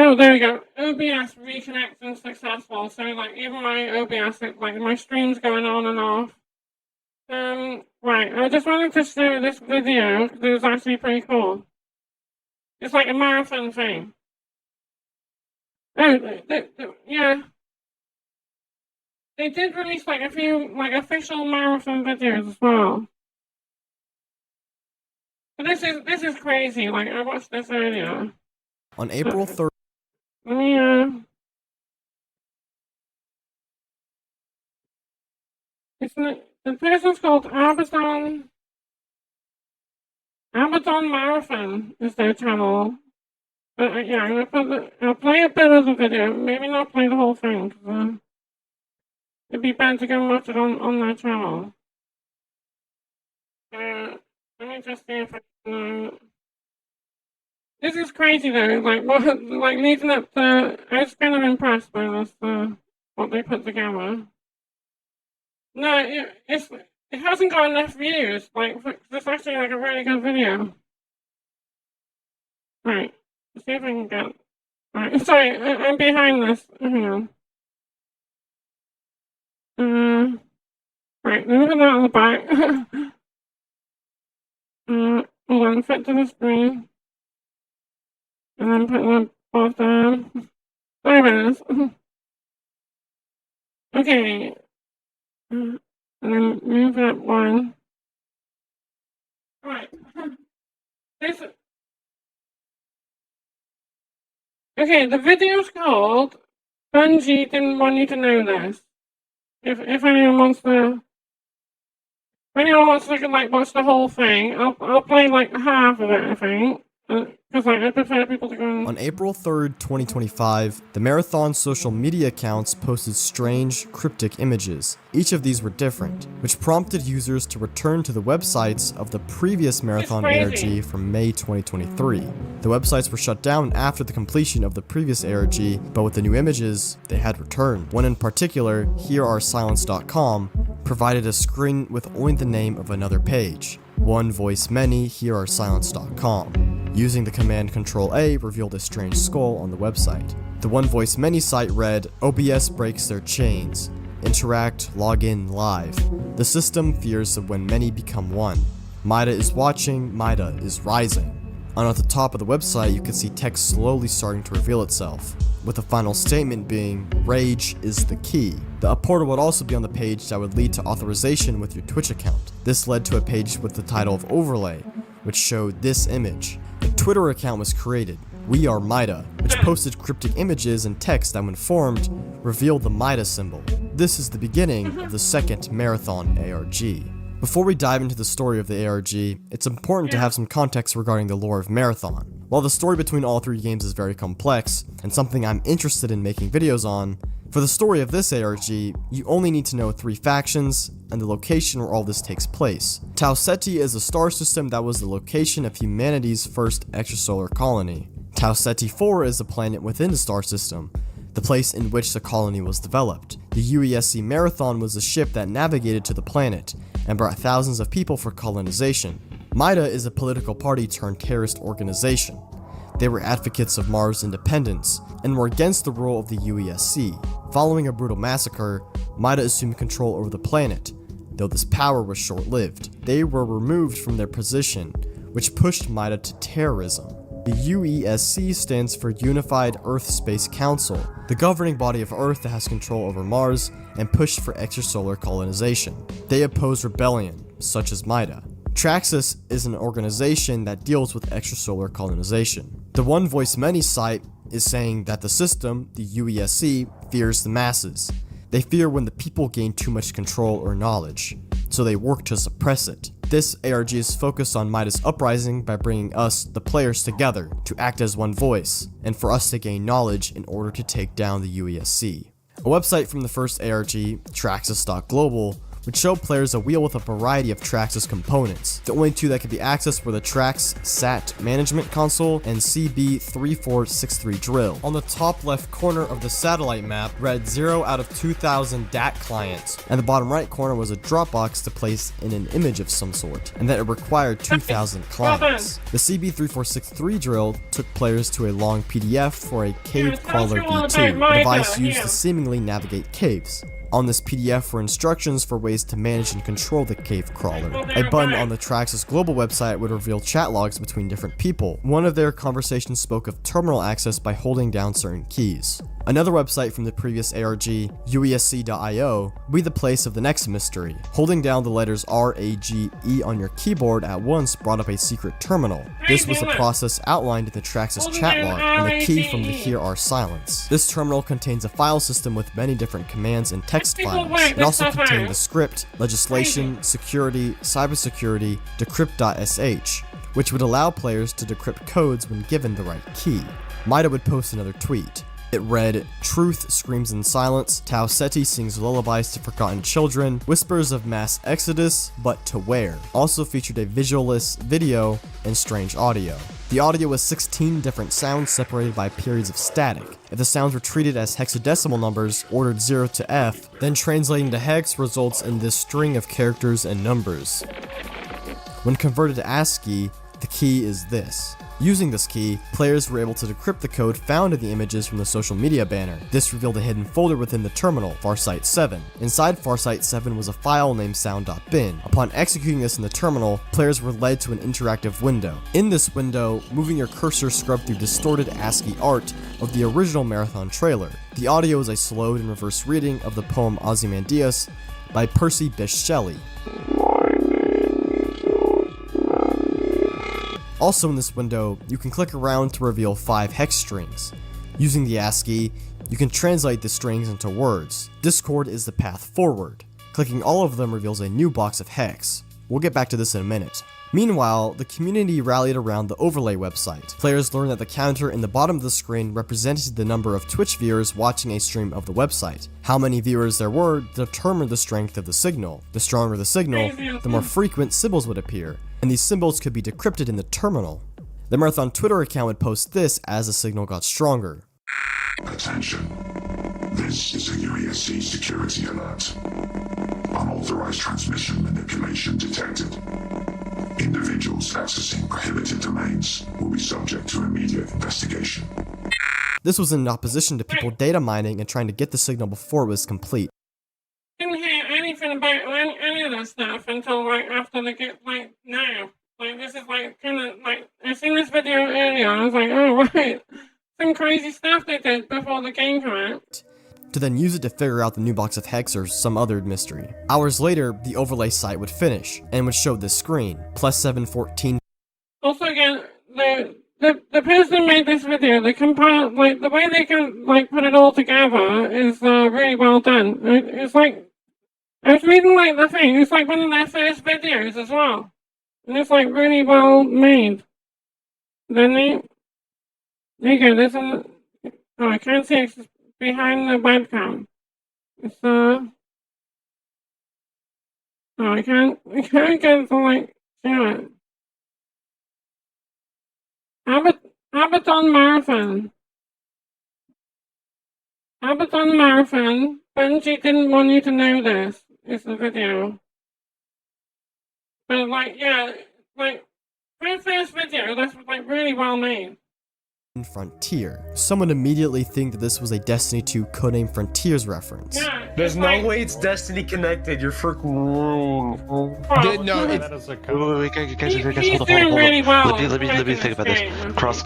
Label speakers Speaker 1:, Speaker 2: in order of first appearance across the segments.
Speaker 1: Oh, there we go. OBS reconnection successful. So, like, even my OBS, like, my stream's going on and off. Right. I just wanted to show this video because it was actually pretty cool. It's like a marathon thing. Oh, yeah. They did release, like, a few, like, official marathon videos as well. But this is crazy. Like, I watched this earlier.
Speaker 2: On April 3rd.
Speaker 1: Let me, the person's called Abaddon Marathon is their channel. But yeah, I'm gonna I'll play a bit of the video. Maybe not play the whole thing, because it'd be better to go and watch it on their channel. Let me just see if I can. This is crazy though. Like what? Like leading up to. I was kind of impressed by this. What they put together. No, it hasn't got enough views. Like it's actually like a really good video. Right. Let's see if I can get. Right. Sorry, I'm behind this. Hang on. Right. Moving that on the back. Hold on. Fit to the screen. And then put the both down. Sorry about this. Okay. And then move that one. Right. This. Okay, the video's called Bungie Didn't Want You to Know This. If anyone wants to like watch the whole thing, I'll play like half of it, I think. Because like, I prefer people to go
Speaker 2: On April 3rd, 2025, the Marathon social media accounts posted strange, cryptic images. Each of these were different, which prompted users to return to the websites of the previous Marathon ARG from May 2023. The websites were shut down after the completion of the previous ARG, but with the new images, they had returned. One in particular, HereAreSilence.com, provided a screen with only the name of another page. One Voice Many, HereAreSilence.com. Using the command Control-A revealed a strange skull on the website. The One Voice Many site read, OBS breaks their chains. Interact, log in, live. The system fears that when many become one. Mida is watching, Mida is rising. And at the top of the website, you can see text slowly starting to reveal itself, with the final statement being, Rage is the key. The portal would also be on the page that would lead to authorization with your Twitch account. This led to a page with the title of Overlay, which showed this image. A Twitter account was created, We Are Mida, which posted cryptic images and text that when formed, revealed the Mida symbol. This is the beginning of the second Marathon ARG. Before we dive into the story of the ARG, it's important to have some context regarding the lore of Marathon. While the story between all three games is very complex, and something I'm interested in making videos on, for the story of this ARG, you only need to know 3 factions, and the location where all this takes place. Ceti is a star system that was the location of humanity's first extrasolar colony. Ceti 4 is a planet within the star system, the place in which the colony was developed. The UESC Marathon was a ship that navigated to the planet, and brought thousands of people for colonization. Mida is a political party turned terrorist organization. They were advocates of Mars independence, and were against the rule of the UESC. Following a brutal massacre, Mida assumed control over the planet, though this power was short-lived. They were removed from their position, which pushed Mida to terrorism. The UESC stands for Unified Earth Space Council, the governing body of Earth that has control over Mars, and pushed for extrasolar colonization. They oppose rebellion, such as Mida. Traxxas is an organization that deals with extrasolar colonization. The One Voice Many site is saying that the system, the UESC, fears the masses. They fear when the people gain too much control or knowledge, so they work to suppress it. This ARG is focused on Mida's uprising by bringing us, the players, together to act as one voice, and for us to gain knowledge in order to take down the UESC. A website from the first ARG, Traxxas.global, which showed players a wheel with a variety of Traxxas components. The only two that could be accessed were the Trax SAT Management Console and CB3463 drill. On the top left corner of the satellite map read 0 out of 2000 DAT clients, and the bottom right corner was a Dropbox to place in an image of some sort, and that it required 2000 clients. The CB3463 drill took players to a long PDF for a Cave Crawler V2, a device used to seemingly navigate caves. On this PDF were instructions for ways to manage and control the Cave Crawler. A button on the Traxxas global website would reveal chat logs between different people. One of their conversations spoke of terminal access by holding down certain keys. Another website from the previous ARG, uesc.io, would be the place of the next mystery. Holding down the letters R, A, G, E on your keyboard at once brought up a secret terminal. This was the process outlined in the Traxxas chat log, and the key from the here are silence. This terminal contains a file system with many different commands and text files. It also contained the script, legislation, security, cybersecurity, decrypt.sh, which would allow players to decrypt codes when given the right key. Mida would post another tweet. It read, "Truth screams in silence, Ceti sings lullabies to forgotten children, whispers of mass exodus, but to where?" Also featured a visualless video and strange audio. The audio was 16 different sounds separated by periods of static. If the sounds were treated as hexadecimal numbers, ordered 0 to F, then translating to hex results in this string of characters and numbers. When converted to ASCII, the key is this. Using this key, players were able to decrypt the code found in the images from the social media banner. This revealed a hidden folder within the terminal, Farsight 7. Inside Farsight 7 was a file named sound.bin. Upon executing this in the terminal, players were led to an interactive window. In this window, moving your cursor scrubbed through distorted ASCII art of the original Marathon trailer. The audio is a slowed and reversed reading of the poem Ozymandias by Percy Bysshe Shelley. Also in this window, you can click around to reveal 5 hex strings. Using the ASCII, you can translate the strings into words. Discord is the path forward. Clicking all of them reveals a new box of hex. We'll get back to this in a minute. Meanwhile, the community rallied around the overlay website. Players learned that the counter in the bottom of the screen represented the number of Twitch viewers watching a stream of the website. How many viewers there were determined the strength of the signal. The stronger the signal, the more frequent symbols would appear, and these symbols could be decrypted in the terminal. The Marathon Twitter account would post this as the signal got stronger.
Speaker 3: Attention. This is a UESC security alert. Unauthorized transmission manipulation detected. Individuals accessing prohibited domains will be subject to immediate investigation.
Speaker 2: This was in opposition to people data mining and trying to get the signal before it was complete.
Speaker 1: Didn't hear anything about any of that stuff until after the get now. This is kind of I seen this video earlier. I was like, oh right, some crazy stuff they did before the game came out.
Speaker 2: To then use it to figure out the new box of hex or some other mystery. Hours later, the overlay site would finish and would show this screen, +714.
Speaker 1: Also again, the person who made this video, they compile the way they can put it all together is really well done. It's I was reading the thing. It's one of their first videos as well, and it's really well made. Then there you go. There's a I can't see it behind the webcam. It's I can't get to show it. Abaddon Marathon. Abaddon Marathon. Bungie didn't want you to know this. It's the video. But for the first video, that's really well made.
Speaker 2: Frontier. Some would immediately think that this was a Destiny 2 codename Frontiers reference.
Speaker 1: Yeah,
Speaker 4: There's no way it's Destiny connected. You're freaking wrong.
Speaker 5: No,
Speaker 1: it's
Speaker 5: that is a
Speaker 6: Wait, guys,
Speaker 1: he's
Speaker 6: hold
Speaker 1: doing
Speaker 6: on.
Speaker 1: really well.
Speaker 6: Let me think about this. Cross,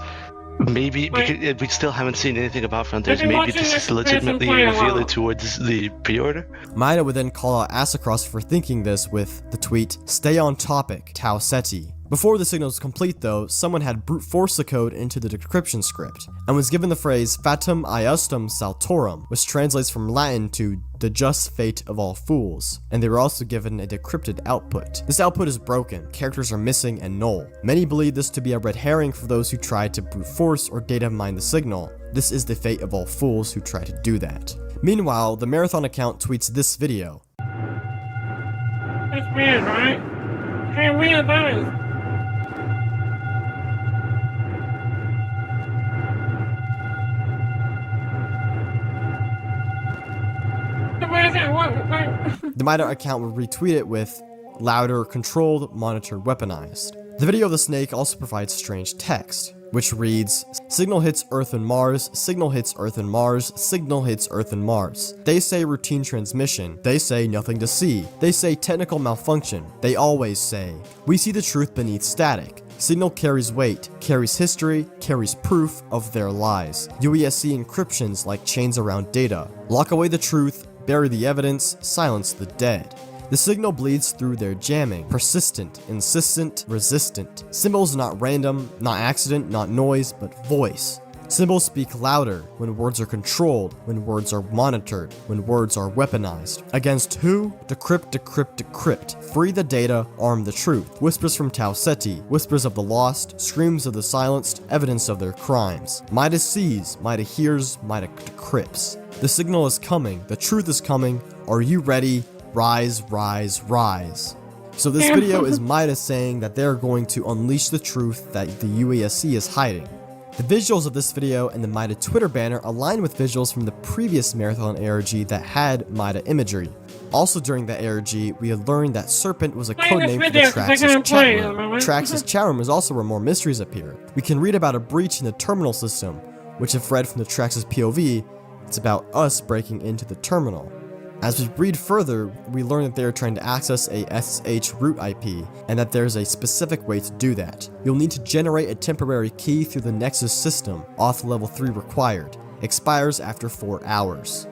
Speaker 6: maybe because we still haven't seen anything about Frontiers.
Speaker 1: I've been
Speaker 6: Maybe
Speaker 1: watching
Speaker 6: this
Speaker 1: this
Speaker 6: is legitimately
Speaker 1: person play a lot.
Speaker 6: revealed towards the pre-order.
Speaker 2: Mida would then call out Asacross for thinking this with the tweet, "Stay on topic, Ceti." Before the signal was complete though, someone had brute forced the code into the decryption script, and was given the phrase Fatum Iustum Saltorum, which translates from Latin to the just fate of all fools, and they were also given a decrypted output. This output is broken, characters are missing and null. Many believe this to be a red herring for those who try to brute force or data mine the signal. This is the fate of all fools who try to do that. Meanwhile, the Marathon account tweets this video.
Speaker 1: That's weird, right? How weird that is. So where's that? What?
Speaker 2: The MIDA account would retweet it with louder, controlled, monitored, weaponized. The video of the snake also provides strange text, which reads, signal hits Earth and Mars, signal hits Earth and Mars, signal hits Earth and Mars. They say routine transmission, they say nothing to see, they say technical malfunction, they always say, we see the truth beneath static. Signal carries weight, carries history, carries proof of their lies. UESC encryptions like chains around data. Lock away the truth, bury the evidence, silence the dead. The signal bleeds through their jamming, persistent, insistent, resistant. Symbols not random, not accident, not noise, but voice. Symbols speak louder when words are controlled, when words are monitored, when words are weaponized. Against who? Decrypt, decrypt, decrypt. Free the data, arm the truth. Whispers from Ceti, whispers of the lost, screams of the silenced, evidence of their crimes. MIDA sees, MIDA hears, MIDA decrypts. The signal is coming, the truth is coming. Are you ready? Rise, rise, rise. So this video is MIDA saying that they're going to unleash the truth that the UESC is hiding. The visuals of this video and the MIDA Twitter banner align with visuals from the previous Marathon ARG that had MIDA imagery. Also during the ARG, we had learned that Serpent was a codename for the Traxxas chat room. Traxxas chat room is also where more mysteries appear. We can read about a breach in the terminal system, which if read from the Traxxas POV, it's about us breaking into the terminal. As we read further, we learn that they are trying to access a SSH root IP, and that there's a specific way to do that. You'll need to generate a temporary key through the Nexus system, auth level 3 required, expires after 4 hours.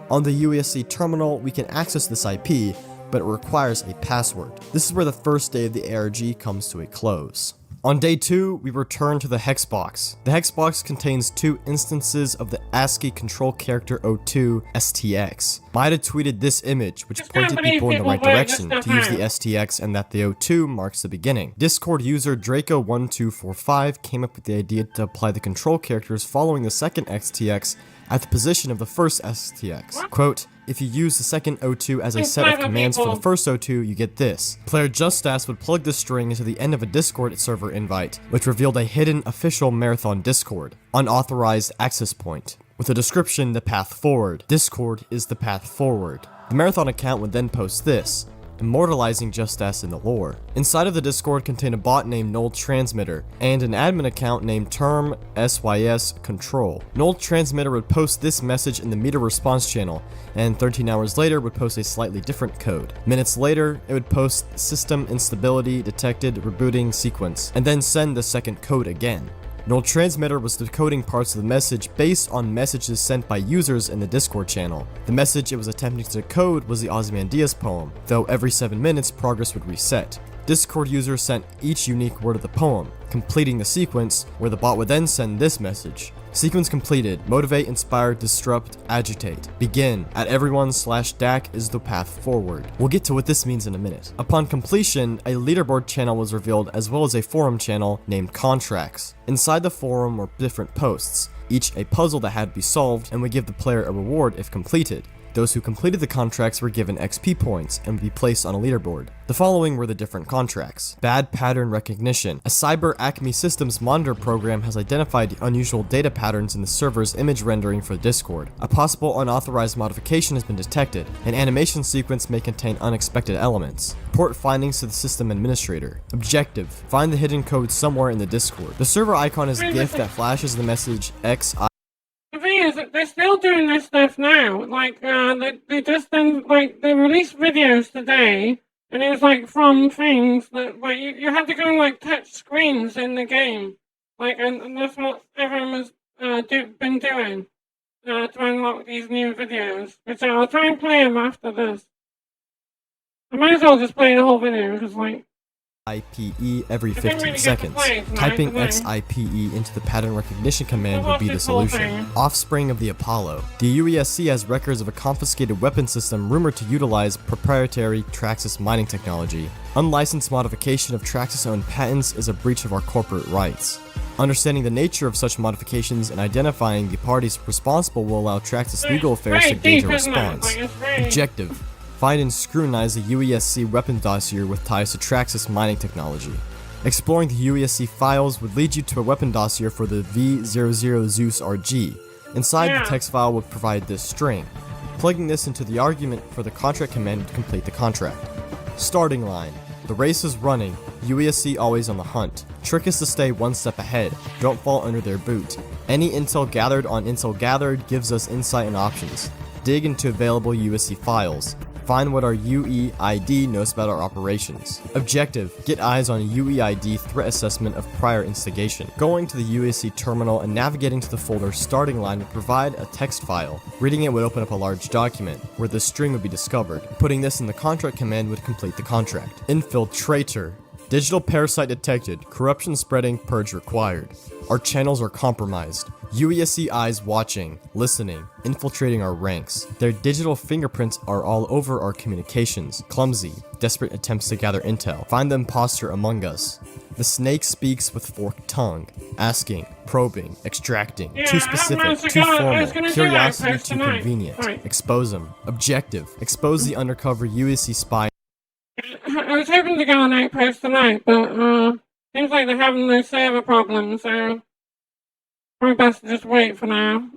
Speaker 2: On the UESC terminal, we can access this IP, but it requires a password. This is where the first day of the ARG comes to a close. On day 2, we return to the Hexbox. The Hexbox contains 2 instances of the ASCII control character 02 STX. MIDA tweeted this image, which pointed people in the right direction to use the STX and that the 02 marks the beginning. Discord user Draco1245 came up with the idea to apply the control characters following the second STX at the position of the first STX. Quote, if you use the second 02 as a set of commands for the first 02, you get this. Player Justas would plug this string into the end of a Discord server invite, which revealed a hidden official Marathon Discord, unauthorized access point, with a description, the path forward. Discord is the path forward. The Marathon account would then post this, immortalizing Justas in the lore. Inside of the Discord contained a bot named Null Transmitter, and an admin account named Term SYS Control. Null Transmitter would post this message in the meter response channel, and 13 hours later would post a slightly different code. Minutes later, it would post system instability detected rebooting sequence, and then send the second code again. Null Transmitter was decoding parts of the message based on messages sent by users in the Discord channel. The message it was attempting to decode was the Ozymandias poem, though every 7 minutes progress would reset. Discord users sent each unique word of the poem, completing the sequence, where the bot would then send this message. Sequence completed. Motivate, inspire, disrupt, agitate. Begin. At everyone/DAC is the path forward. We'll get to what this means in a minute. Upon completion, a leaderboard channel was revealed as well as a forum channel named Contracts. Inside the forum were different posts, each a puzzle that had to be solved and would give the player a reward if completed. Those who completed the contracts were given XP points and would be placed on a leaderboard. The following were the different contracts. Bad pattern recognition. A Cyber Acme Systems monitor program has identified unusual data patterns in the server's image rendering for Discord. A possible unauthorized modification has been detected. An animation sequence may contain unexpected elements. Report findings to the system administrator. Objective. Find the hidden code somewhere in the Discord. The server icon is a GIF that flashes the message XI.
Speaker 1: The thing is that they're still doing this stuff now. Like, they just then, like, they released videos today, and it was, like, from things that, like, you had to go and, like, touch screens in the game. Like, and that's what everyone was, been doing, to unlock these new videos. Which I'll try and play them after this. I might as well just play the whole video, because, like,
Speaker 2: XIPE every 15 seconds. Typing XIPE into the pattern recognition command would be the solution. Offspring of the Apollo. The UESC has records of a confiscated weapon system rumored to utilize proprietary Traxxas mining technology. Unlicensed modification of Traxxas-owned patents is a breach of our corporate rights. Understanding the nature of such modifications and identifying the parties responsible will allow Traxxas legal affairs to gauge a response. Objective. find and scrutinize the UESC weapon dossier with ties to Traxxas mining technology. Exploring the UESC files would lead you to a weapon dossier for the V00 Zeus RG. Inside, the text file would provide this string. Plugging this into the argument for the contract command would complete the contract. Starting line. The race is running, UESC always on the hunt. Trick is to stay one step ahead, don't fall under their boot. Any intel gathered on intel gathered gives us insight and options. Dig into available UESC files. Find what our UEID knows about our operations. Objective, get eyes on UEID threat assessment of prior instigation. Going to the UESC terminal and navigating to the folder starting line would provide a text file. Reading it would open up a large document, where the string would be discovered. Putting this in the contract command would complete the contract. Infiltrator. Digital parasite detected, corruption spreading, purge required. Our channels are compromised. UESC eyes watching, listening, infiltrating our ranks. Their digital fingerprints are all over our communications. Clumsy, desperate attempts to gather intel. Find the imposter among us. The snake speaks with forked tongue. Asking, probing, extracting. Too specific, too formal. Curiosity too convenient. Expose them. Objective, expose the undercover UESC spy.
Speaker 1: I was hoping to go on Outpost tonight, but seems like they're having those server problems, so probably best to just wait for now.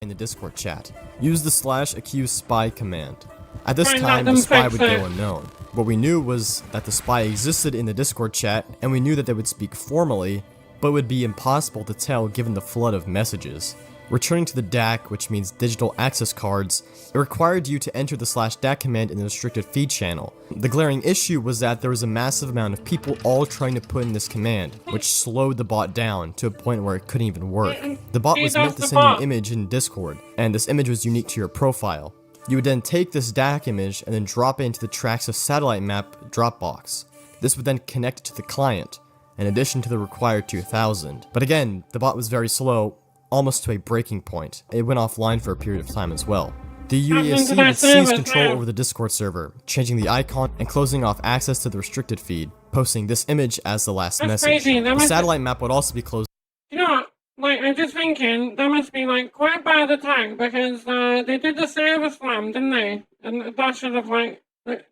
Speaker 2: In the Discord chat, use the /accuse spy command. At this time, the spy would go unknown. What we knew was that the spy existed in the Discord chat, and we knew that they would speak formally, but it would be impossible to tell given the flood of messages. Returning to the DAC, which means digital access cards, it required you to enter the /DAC command in the restricted feed channel. The glaring issue was that there was a massive amount of people all trying to put in this command, which slowed the bot down to a point where it couldn't even work. The bot was meant to send you an image in Discord, and this image was unique to your profile. You would then take this DAC image and then drop it into the Traxxas satellite map Dropbox. This would then connect to the client, in addition to the required 2000. But again, the bot was very slow, almost to a breaking point. It went offline for a period of time as well. The UESC would seize control over the Discord server, changing the icon and closing off access to the restricted feed, posting this image as the last message. The satellite map would also be closed.
Speaker 1: You know what? Like, I'm just thinking, that must be, like, quite bad attack, because, they did the server slam, didn't they? And that should have, like, the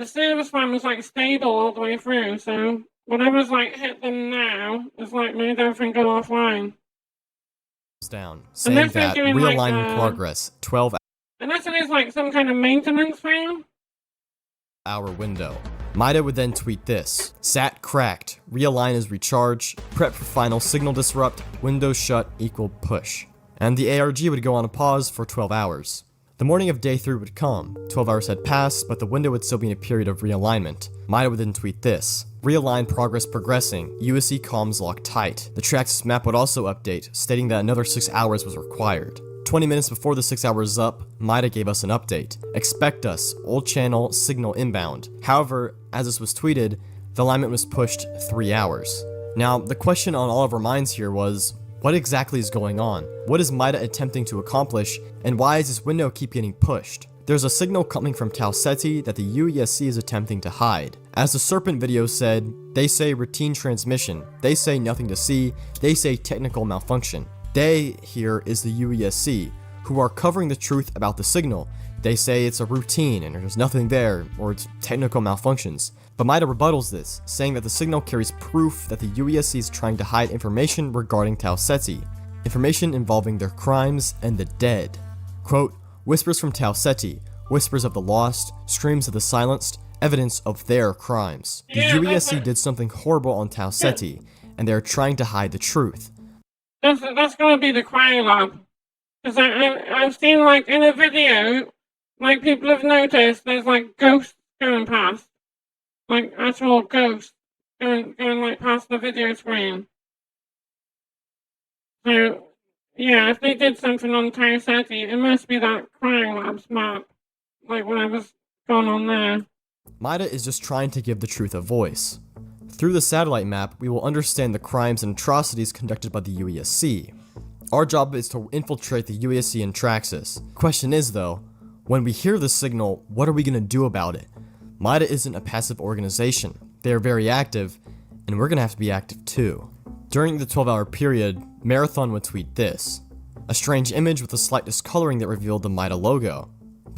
Speaker 1: server slam was, like, stable all the way through, so whatever's, like, hit them now is, like, made everything go offline.
Speaker 2: Down, saying that realignment like, progress, 12
Speaker 1: unless it is, like, some kind of maintenance thing.
Speaker 2: Hour window. Mida would then tweet this: SAT cracked, realign is recharge, prep for final signal disrupt, window shut equal push. And the ARG would go on a pause for 12 hours. The morning of day 3 would come. 12 hours had passed, but the window would still be in a period of realignment. Mida would then tweet this: realign progress progressing, USC comms locked tight. The Traxxas map would also update, stating that another 6 hours was required. 20 minutes before the 6 hours up, Mida gave us an update. Expect us, old channel, signal inbound. However, as this was tweeted, the alignment was pushed 3 hours. Now, the question on all of our minds here was, what exactly is going on? What is Mida attempting to accomplish, and why does this window keep getting pushed? There's a signal coming from Ceti that the UESC is attempting to hide. As the Serpent video said, they say routine transmission, they say nothing to see, they say technical malfunction. They here is the UESC, who are covering the truth about the signal. They say it's a routine and there's nothing there, or it's technical malfunctions. But Mida rebuttals this, saying that the signal carries proof that the UESC is trying to hide information regarding Ceti, information involving their crimes and the dead. Quote, whispers from Ceti, whispers of the lost, screams of the silenced, evidence of their crimes. The UESC did something horrible on Ceti, and they are trying to hide the truth.
Speaker 1: That's gonna be the cryo lab. Because I've seen, like, in a video, like, people have noticed there's, like, ghosts going past. Like, actual ghosts going like, past the video screen. So, yeah, if they did something on Ceti, it must be that cryo lab's map. Like, whatever's going on there.
Speaker 2: Mida is just trying to give the truth a voice. Through the satellite map, we will understand the crimes and atrocities conducted by the UESC. Our job is to infiltrate the UESC and Traxxas. Question is though, when we hear the signal, what are we going to do about it? Mida isn't a passive organization. They are very active, and we're going to have to be active too. During the 12-hour period, Marathon would tweet this: a strange image with a slight discoloring that revealed the Mida logo.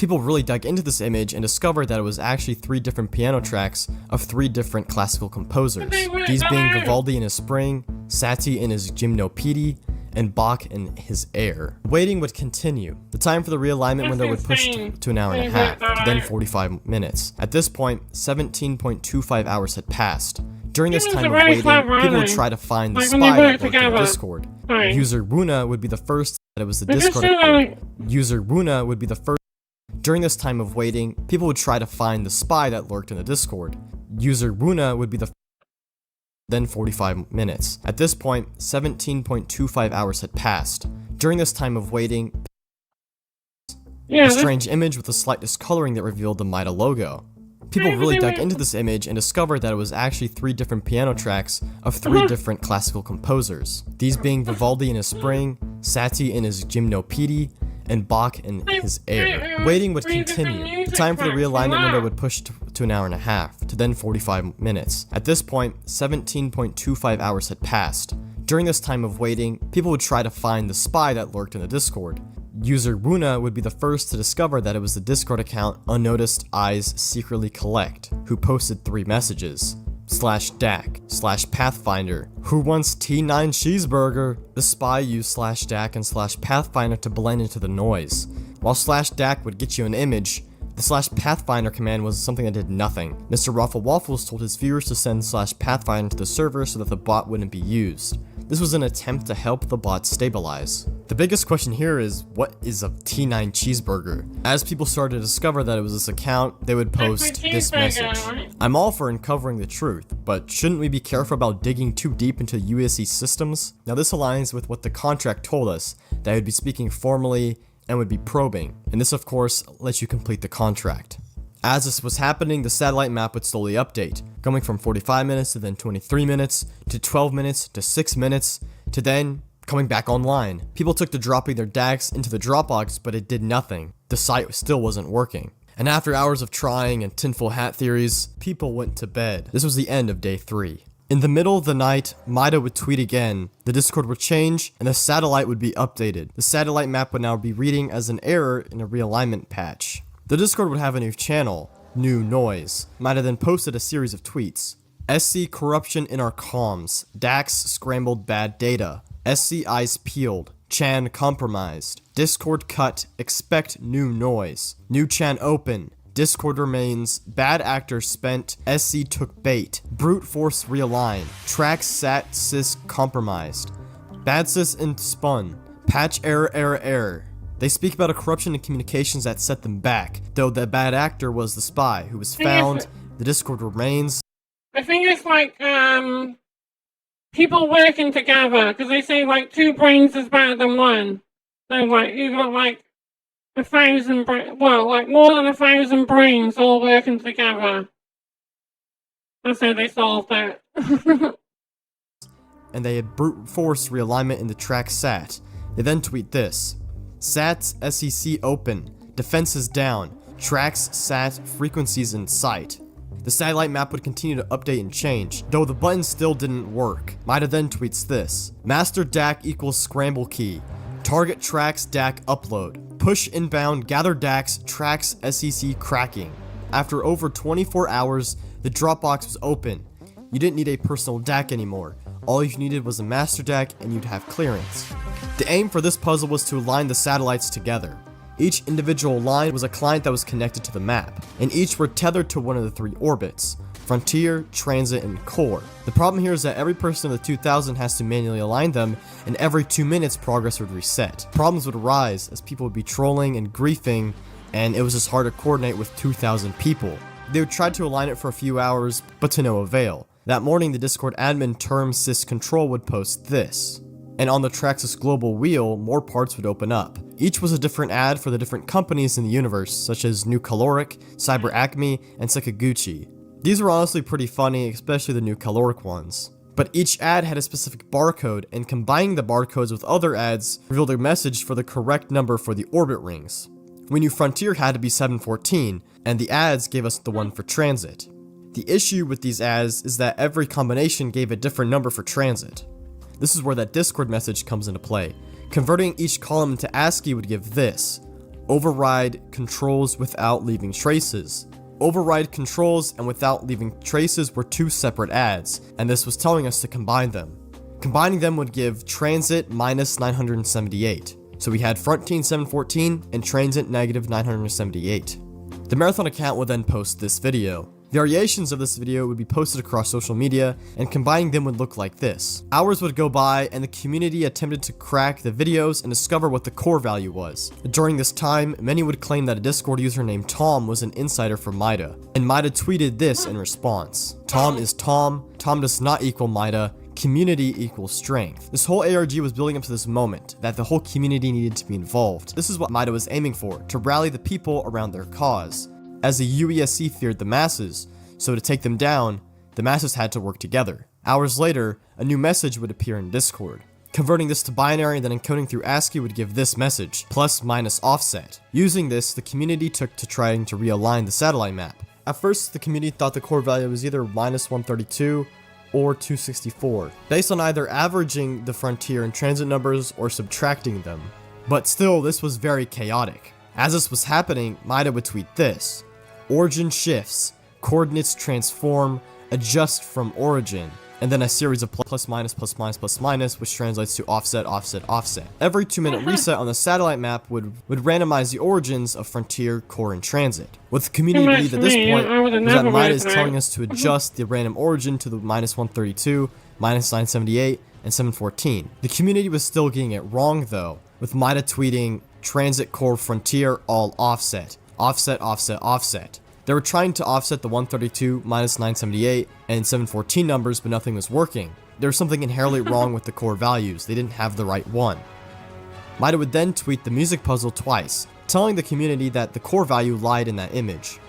Speaker 2: People really dug into this image and discovered that it was actually 3 different piano tracks of 3 different classical composers, these being Vivaldi in his Spring, Ceti in his Gymnopédie, and Bach in his Air. Waiting would continue. The time for the realignment window would push to an hour and a half, to then 45 minutes. At this point, 17.25 hours had passed. During this time of waiting, people would try to find the spy that worked in Discord. User Wuna would be the first that it was the Discord account. During this time of waiting, people would try to find the spy that lurked in the Discord. User Wuna would be the then 45 minutes. At this point, 17.25 hours had passed. During this time of waiting, a strange image with a slight discoloring that revealed the Mida logo. People really dug into this image and discovered that it was actually 3 different piano tracks of 3 different classical composers, these being Vivaldi in his Spring, Ceti in his Gymnopédie, and Bach in his Air. Waiting would continue. The time for the realignment window would push to an hour and a half, to then 45 minutes. At this point, 17.25 hours had passed. During this time of waiting, people would try to find the spy that lurked in the Discord. User Wuna would be the first to discover that it was the Discord account Unnoticed Eyes Secretly Collect, who posted 3 messages. /DAC, /Pathfinder, who wants T9 cheeseburger? The spy used /DAC and /Pathfinder to blend into the noise. While /DAC would get you an image, the /Pathfinder command was something that did nothing. Mr. Raffle Waffles told his viewers to send /Pathfinder to the server so that the bot wouldn't be used. This was an attempt to help the bot stabilize. The biggest question here is, what is a T9 cheeseburger? As people started to discover that it was this account, they would post this message. I'm all for uncovering the truth, but shouldn't we be careful about digging too deep into USC systems? Now this aligns with what the contract told us, that it would be speaking formally and would be probing, and this of course lets you complete the contract. As this was happening, the satellite map would slowly update, going from 45 minutes to then 23 minutes, to 12 minutes, to 6 minutes, to then coming back online. People took to dropping their DACs into the Dropbox, but it did nothing. The site still wasn't working. And after hours of trying and tinfoil hat theories, people went to bed. This was the end of day 3. In the middle of the night, Mida would tweet again, the Discord would change, and the satellite would be updated. The satellite map would now be reading as an error in a realignment patch. The Discord would have a new channel, New Noise. Mida then posted a series of tweets. SC corruption in our comms. DAX scrambled bad data. SC eyes peeled. Chan compromised. Discord cut. Expect new noise. New Chan open. Discord remains. Bad actor spent. SC took bait. Brute force realign. Track sat sys compromised. Bad sys in spun. Patch error. They speak about a corruption in communications that set them back, though the bad actor was the spy who was found. The Discord remains.
Speaker 1: I think it's like people working together, because they say like 2 brains is better than 1. So like you got like 1,000 like more than 1,000 brains all working together. That's how they solved it.
Speaker 2: And they had brute force realignment in the track SAT. They then tweet this. SAT's SEC open. Defenses down. Tracks SAT frequencies in sight. The satellite map would continue to update and change, though the button still didn't work. Mida then tweets this. Master DAC equals scramble key. Target tracks DAC upload. Push inbound, gather DACs, tracks SEC cracking. After over 24 hours, the Dropbox was open. You didn't need a personal DAC anymore. All you needed was a master DAC and you'd have clearance. The aim for this puzzle was to align the satellites together. Each individual line was a client that was connected to the map, and each were tethered to one of the 3 orbits: Frontier, Transit, and Core. The problem here is that every person in the 2000 has to manually align them, and every 2 minutes progress would reset. Problems would arise as people would be trolling and griefing, and it was just hard to coordinate with 2,000 people. They would try to align it for a few hours, but to no avail. That morning, the Discord admin term syscontrol would post this. And on the Traxxas global wheel, more parts would open up. Each was a different ad for the different companies in the universe, such as New Caloric, Cyber Acme, and Sakaguchi. These were honestly pretty funny, especially the New Caloric ones. But each ad had a specific barcode, and combining the barcodes with other ads revealed a message for the correct number for the orbit rings. We knew Frontier had to be 714, and the ads gave us the one for Transit. The issue with these ads is that every combination gave a different number for Transit. This is where that Discord message comes into play. Converting each column into ASCII would give this. override controls without leaving traces. Override controls and without leaving traces were two separate ads, and this was telling us to combine them. Combining them would give transit minus 978. So we had Frontine 714 and transit negative 978. The Marathon account would then post this video. Variations of this video would be posted across social media, and combining them would look like this. Hours would go by, and the community attempted to crack the videos and discover what the core value was. During this time, many would claim that a Discord user named Tom was an insider for Mida, and Mida tweeted this in response. Tom is Tom does not equal Mida, community equals strength. This whole ARG was building up to this moment, that the whole community needed to be involved. This is what Mida was aiming for, to rally the people around their cause. As the UESC feared the masses, so to take them down, the masses had to work together. Hours later, a new message would appear in Discord. Converting this to binary and then encoding through ASCII would give this message, plus minus offset. Using this, the community took to trying to realign the satellite map. At first, the community thought the core value was either minus 132 or 264, based on either averaging the frontier and transit numbers or subtracting them. But still, this was very chaotic. As this was happening, Mida would tweet this: origin shifts, coordinates transform, adjust from origin, and then a series of plus minus, which translates to offset, offset, offset. Every 2-minute reset on the satellite map would randomize the origins of frontier, core, and transit. What the community believed at this point was that Mida is telling us to adjust the random origin to the minus 132, minus 978, and 714. The community was still getting it wrong though, with Mida tweeting transit, core, frontier all offset, offset, offset, offset. They were trying to offset the 132, minus 978, and 714 numbers, but nothing was working. There was something inherently wrong with the core values. They didn't have the right one. Mida would then tweet the music puzzle twice, telling the community that the core value lied in that image.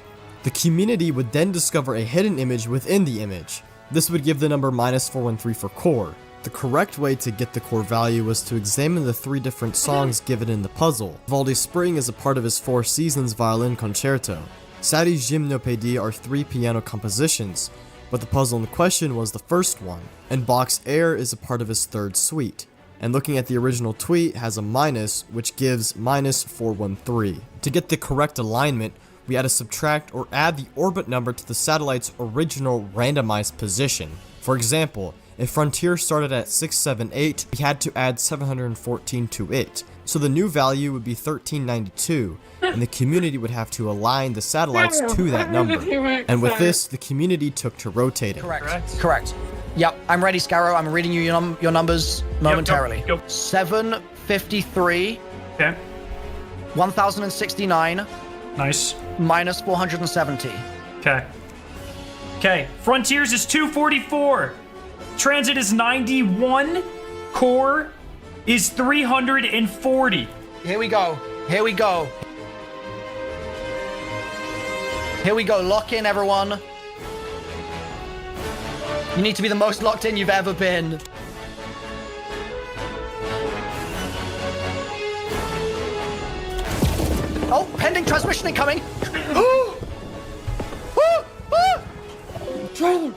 Speaker 2: The community would then discover a hidden image within the image. This would give the number minus 413 for core. The correct way to get the core value was to examine the 3 different songs given in the puzzle. Vivaldi's Spring is a part of his Four Seasons violin concerto. Ceti's Gymnopédie are 3 piano compositions, but the puzzle in question was the first one, and Bach's Air is a part of his 3rd suite. And looking at the original tweet has a minus, which gives minus 413. To get the correct alignment, we had to subtract or add the orbit number to the satellite's original randomized position. For example, if Frontier started at 678, we had to add 714 to it, so the new value would be 1392, and the community would have to align the satellites to that number. And with this, the community took to rotating.
Speaker 5: Correct. Yep, I'm ready, Scarrow. I'm reading you your numbers momentarily.
Speaker 7: Yep.
Speaker 5: 753.
Speaker 7: Okay.
Speaker 5: 1069.
Speaker 7: Nice.
Speaker 5: Minus 470.
Speaker 7: Okay. Okay. Frontiers is 244. Transit is 91. Core is 340.
Speaker 5: Here we go. Here we go. Here we go. Lock in, everyone. You need to be the most locked in you've ever been. Oh, pending transmission incoming.
Speaker 2: Trailer!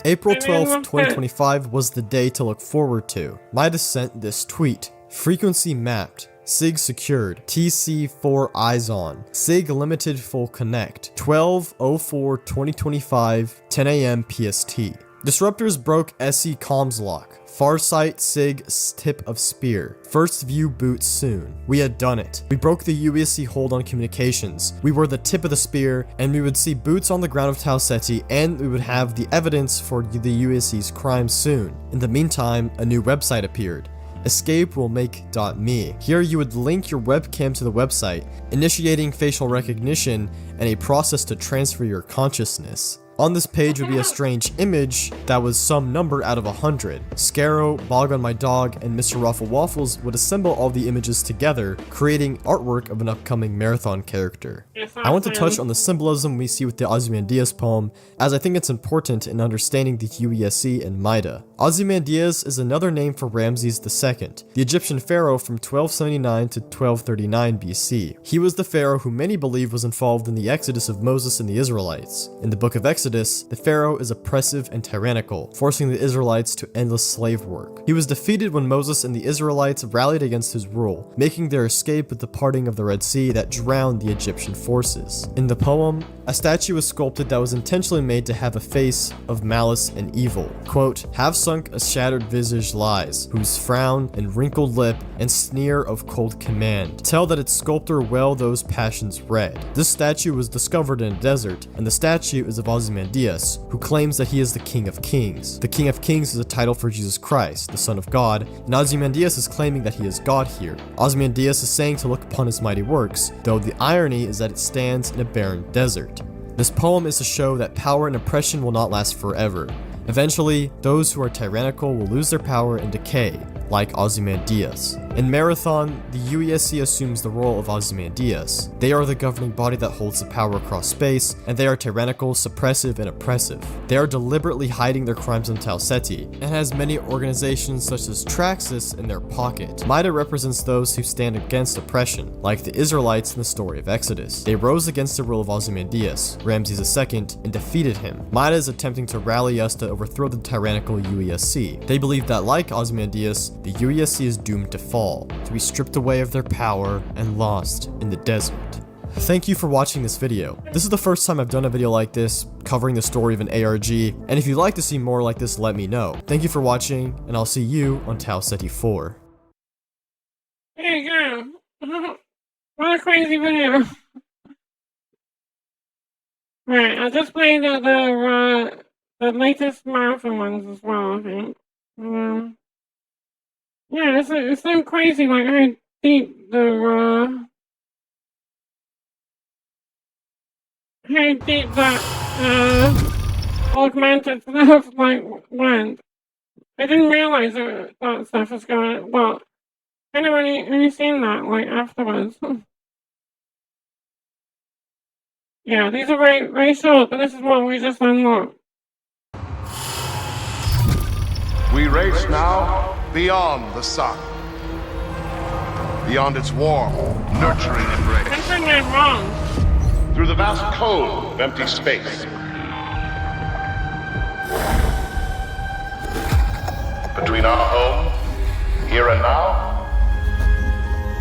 Speaker 2: April 12th, 2025 was the day to look forward to. Mida sent this tweet: frequency mapped, SIG secured, TC4 eyes on, SIG limited full connect, 12/04/2025, 10 AM PST. Disruptors broke SE comms lock. Farsight SIG tip of spear. First view boot soon. We had done it. We broke the UESC hold on communications. We were the tip of the spear, and we would see boots on the ground of Tau Ceti, and we would have the evidence for the UESC's crime soon. In the meantime, a new website appeared: escapewillmake.me. Here you would link your webcam to the website, initiating facial recognition and a process to transfer your consciousness. On this page would be a strange image that was some number out of 100. Scarrow, Bog on My Dog, and Mr. Raffle Waffles would assemble all the images together, creating artwork of an upcoming marathon character. I want to touch on the symbolism we see with the Ozymandias poem, as I think it's important in understanding the UESC and Mida. Ozymandias is another name for Ramses II, the Egyptian pharaoh from 1279 to 1239 BC. He was the pharaoh who many believe was involved in the exodus of Moses and the Israelites. In the book of Exodus, Exodus, the Pharaoh is oppressive and tyrannical, forcing the Israelites to endless slave work. He was defeated when Moses and the Israelites rallied against his rule, making their escape with the parting of the Red Sea that drowned the Egyptian forces. In the poem, a statue was sculpted that was intentionally made to have a face of malice and evil. Quote, "Have sunk a shattered visage lies, whose frown and wrinkled lip and sneer of cold command tell that its sculptor well those passions read." This statue was discovered in a desert, and the statue is of Ozymandias, who claims that he is the King of Kings. The King of Kings is a title for Jesus Christ, the Son of God, and Ozymandias is claiming that he is God here. Ozymandias is saying to look upon his mighty works, though the irony is that it stands in a barren desert. This poem is to show that power and oppression will not last forever. Eventually, those who are tyrannical will lose their power and decay, like Ozymandias. In Marathon, the UESC assumes the role of Ozymandias. They are the governing body that holds the power across space, and they are tyrannical, suppressive, and oppressive. They are deliberately hiding their crimes on Tau Ceti, and has many organizations such as Traxxas in their pocket. Mida represents those who stand against oppression, like the Israelites in the story of Exodus. They rose against the rule of Ozymandias, Ramses II, and defeated him. Mida is attempting to rally us to overthrow the tyrannical UESC. They believe that, like Ozymandias, the UESC is doomed to fall, to be stripped away of their power and lost in the desert. Thank you for watching this video. This is the first time I've done a video like this, covering the story of an ARG, and if you'd like to see more like this, let me know. Thank you for watching, and I'll see you on Tau Ceti 4.
Speaker 1: There you go. What a crazy video. Right, I just played the latest marathon ones as well, I think. Yeah, it's so crazy, like how deep that augmented stuff like went. I didn't realize that stuff was going. Well, I never only seen that like afterwards. Yeah, these are very very short, but this is what we just unlocked.
Speaker 8: We race now beyond the sun. Beyond its warm, nurturing embrace.
Speaker 1: I'm saying that wrong.
Speaker 8: Through the vast cold of empty space. Between our home, here and now,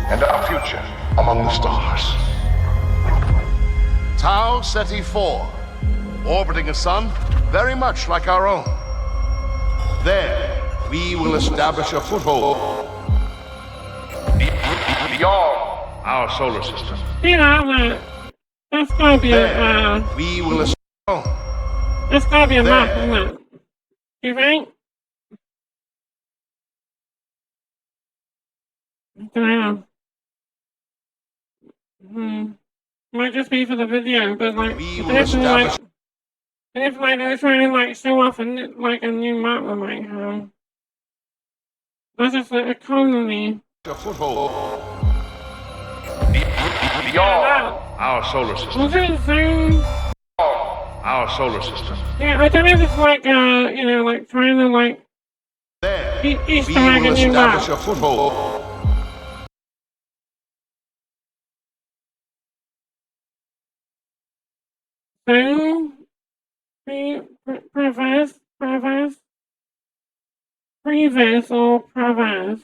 Speaker 8: and our future among the stars. Tau Ceti 4, orbiting a sun very much like our own. There, we will establish a foothold beyond our solar system.
Speaker 1: Yeah, that's gotta be
Speaker 8: There, we will establish.
Speaker 1: that's gotta be a map, isn't it? You think? I don't know. Might just be for the video, but like,
Speaker 8: We will establish.
Speaker 1: if like they're trying to like show off a new map, I'm like, that's just like a colony.
Speaker 8: A foothold beyond our solar system.
Speaker 1: Was it Zoom?
Speaker 8: Our solar system.
Speaker 1: Yeah, I don't know if it's like, like trying to like
Speaker 8: There,
Speaker 1: Easter
Speaker 8: we
Speaker 1: egg
Speaker 8: will
Speaker 1: a new map.
Speaker 8: establish a foothold.
Speaker 1: Zoom? Previs or Previs?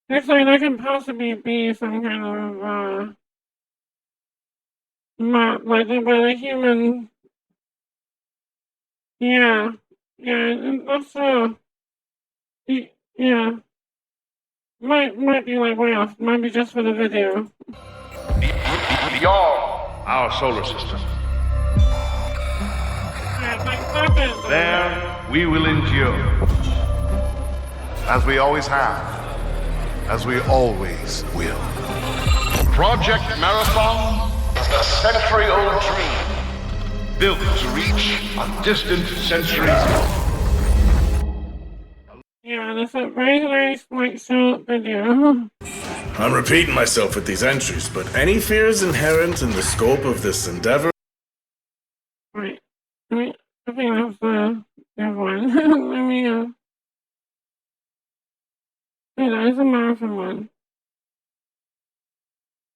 Speaker 1: Looks like that can possibly be some kind of map, like where the human. Yeah, I'm not sure. Yeah, might be like way off. Might be just for the video.
Speaker 8: Beyond our solar system.
Speaker 1: Yeah, it's like stop it.
Speaker 8: There, we will endure. As we always have. As we always will. Project Marathon is a century-old dream, built to reach a distant centuries.
Speaker 1: Yeah, that's a very nice, like, short video.
Speaker 9: I'm repeating myself with these entries, but any fears inherent in the scope of this endeavor?
Speaker 1: Right. I think that's the other one. Let me, a marathon one?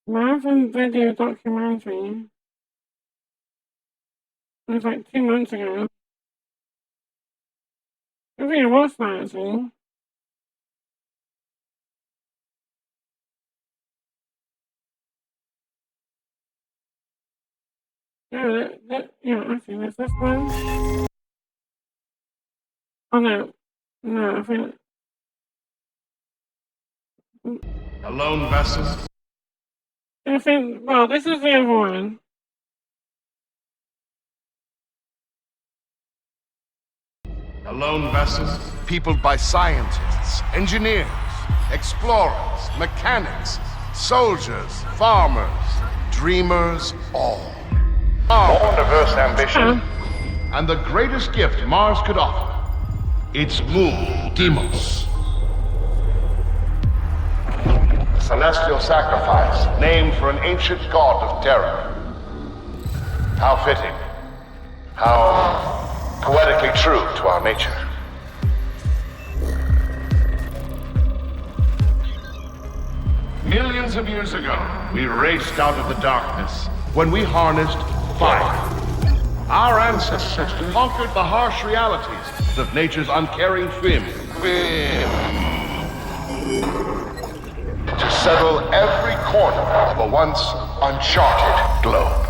Speaker 1: Marathon video documentary. It was like 2 months ago. I think I watched that actually. Yeah, yeah, I think that's this one. Oh no. No, I think.
Speaker 8: A lone vessel.
Speaker 1: I think, well, this is the other one.
Speaker 8: A lone vessel peopled by scientists, engineers, explorers, mechanics, soldiers, farmers, dreamers, all. More diverse ambition. And the greatest gift Mars could offer. Its moon, Deimos. Celestial sacrifice, named for an ancient god of terror. How fitting. How poetically true to our nature. Millions of years ago, we raced out of the darkness when we harnessed fire. Our ancestors conquered the harsh realities of nature's uncaring whim. To settle every corner of a once uncharted globe.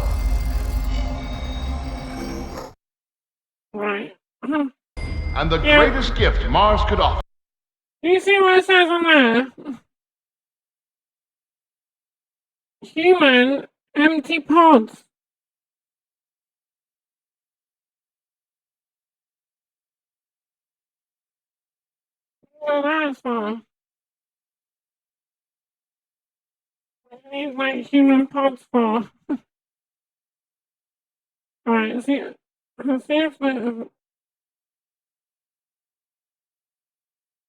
Speaker 1: Right.
Speaker 8: And the greatest gift Mars could offer.
Speaker 1: Do you see what it says on there? Human empty pods. Well, that's for. What do you need like human pods for? Alright, see if the.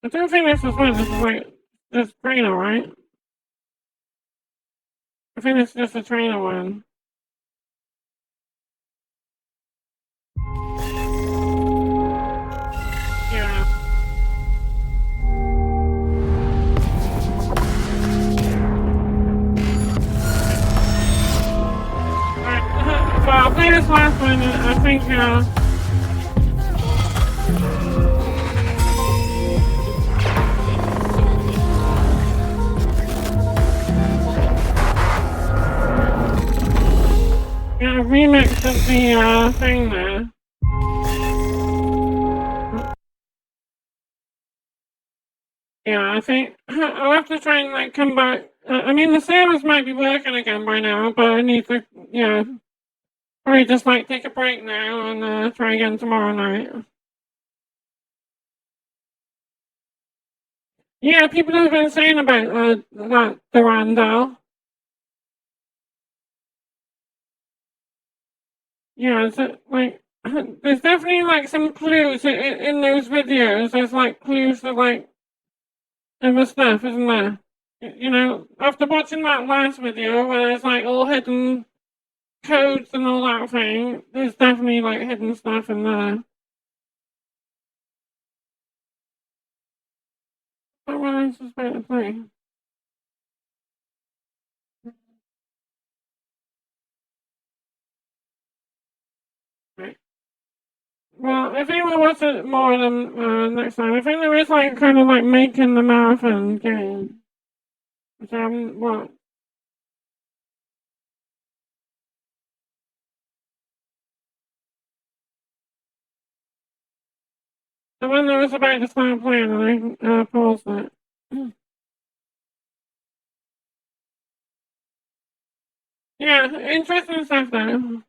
Speaker 1: I don't think this is one. This is like this trainer, right? I think it's just a trainer one. Yeah. Alright, so I'll play this last one. I think, yeah, remix of the thing there. Yeah, I think I'll have to try and like come back. I mean, the servers might be working again by now, but I need to, yeah, probably just like take a break now and try again tomorrow night. Yeah, people have been saying about that Durandal. Yeah, so, like, there's definitely like some clues in those videos. There's like clues to like other stuff, isn't there? You know, after watching that last video where there's like all hidden codes and all that thing, there's definitely like hidden stuff in there. But what I supposed to say? Right. Well, I think we'll watch it more than next time. I think there is like kind of like making the marathon game, which I haven't watched. The one that was about to start playing, and I paused it. Yeah, interesting stuff though.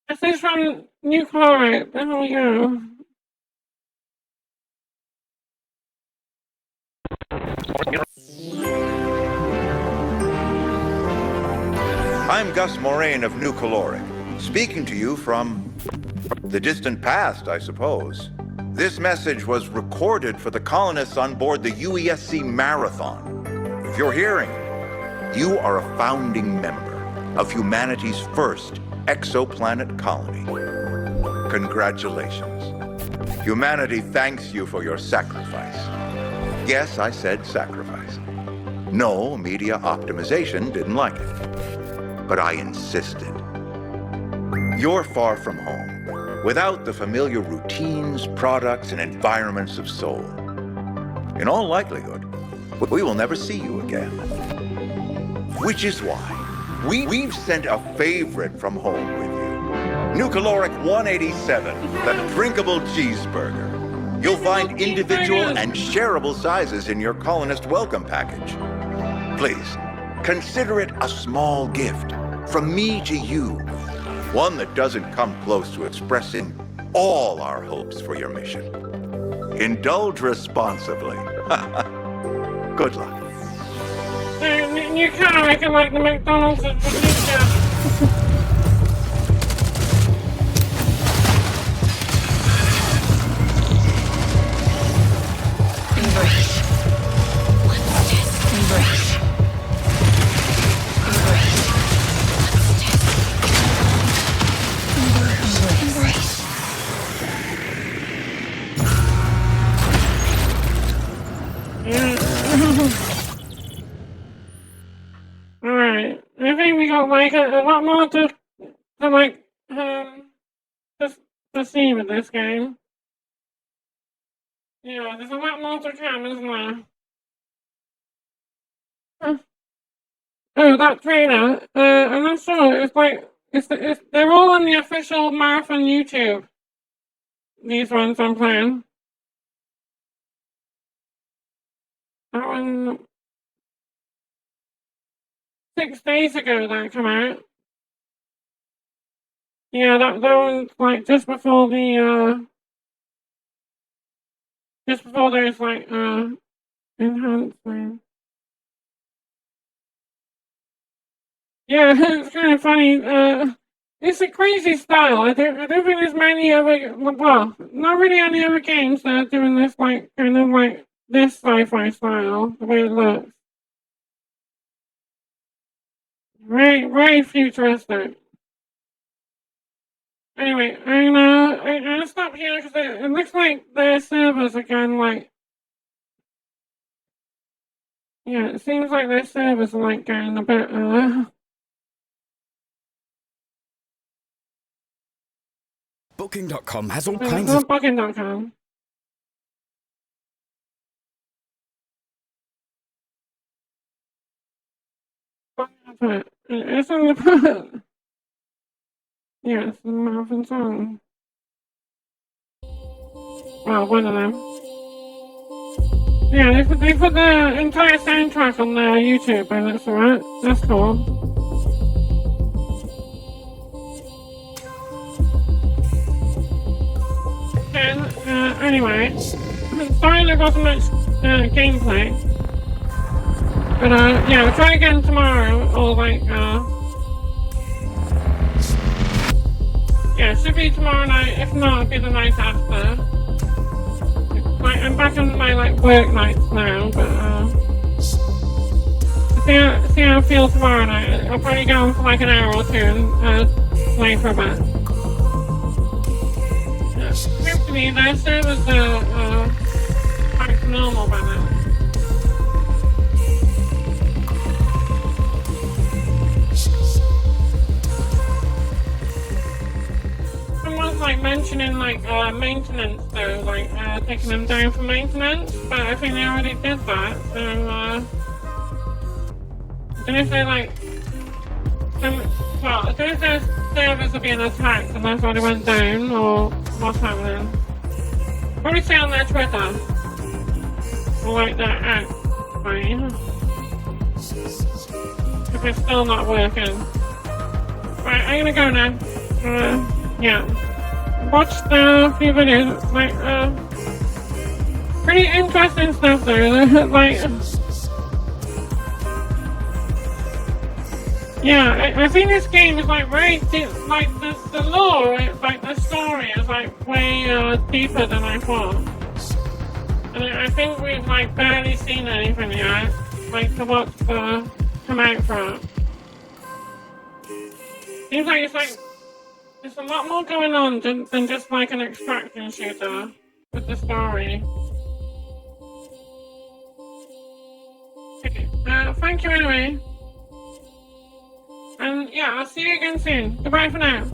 Speaker 1: This is from NeonFlux. There we go.
Speaker 10: I'm Gus Moraine of NeonFlux, speaking to you from the distant past, I suppose. This message was recorded for the colonists on board the UESC Marathon. If you're hearing, you are a founding member of humanity's first exoplanet colony. Congratulations. Humanity thanks you for your sacrifice. Yes, I said sacrifice. No, media optimization didn't like it. But I insisted. You're far from home, without the familiar routines, products, and environments of Sol. In all likelihood, we will never see you again. Which is why we've sent a favorite from home with you. New Caloric 187, the drinkable cheeseburger. You'll find individual and shareable sizes in your colonist welcome package. Please, consider it a small gift from me to you. One that doesn't come close to expressing all our hopes for your mission. Indulge responsibly. Good luck.
Speaker 1: You kind of make it like the McDonald's of the future.
Speaker 11: Embrace. Let's test. Embrace. Embrace. Let's test. Embrace.
Speaker 1: Alright, I think we got like a lot more to like, to see with this game. Yeah, there's a lot more to come, isn't there? Oh, that trailer, I'm not sure, it's like, they're all on the official Marathon YouTube. These ones I'm playing. That one, 6 days ago that came out. Yeah, that one's like just before the, just before there's like, enhancement. Yeah, it's kind of funny. It's a crazy style. I don't think there's many other, well, not really any other games that are doing this, like, kind of like this sci-fi style, the way it looks. Very futuristic. Anyway, I'm gonna stop here because it looks like their servers again, like, yeah, it seems like their servers are like getting a bit,
Speaker 12: Booking.com has all kinds of...
Speaker 1: Booking.com. It's in the... Yeah, it's the Marathon song. Well, one of them. Yeah, they put the entire soundtrack on their YouTube, and that's alright. That's cool. Anyway, sorry there wasn't much gameplay. But yeah, we'll try again tomorrow, or like, yeah, it should be tomorrow night. If not, it'll be the night after. Like, I'm back on my like work nights now, but see how I feel tomorrow night. I'll probably go on for like an hour or two and play for a bit. Hopefully their servers are back to normal by now. Someone's like mentioning like maintenance though, like taking them down for maintenance, but I think they already did that, so I don't know if they're like well, I don't know if their servers are being attacked and that's why they went down, or what's happening. Probably say on their Twitter, or like their app, right? If it's still not working. Right, I'm gonna go now. Yeah. Watched a few videos, like, pretty interesting stuff there, like, Yeah, I think this game is like very like the lore, like the story is like way deeper than I thought. And I think we've like barely seen anything yet, like to what's come out for it. Seems like there's a lot more going on than just like an extraction shooter with the story. Okay, thank you anyway. And yeah, I'll see you again soon. Goodbye for now.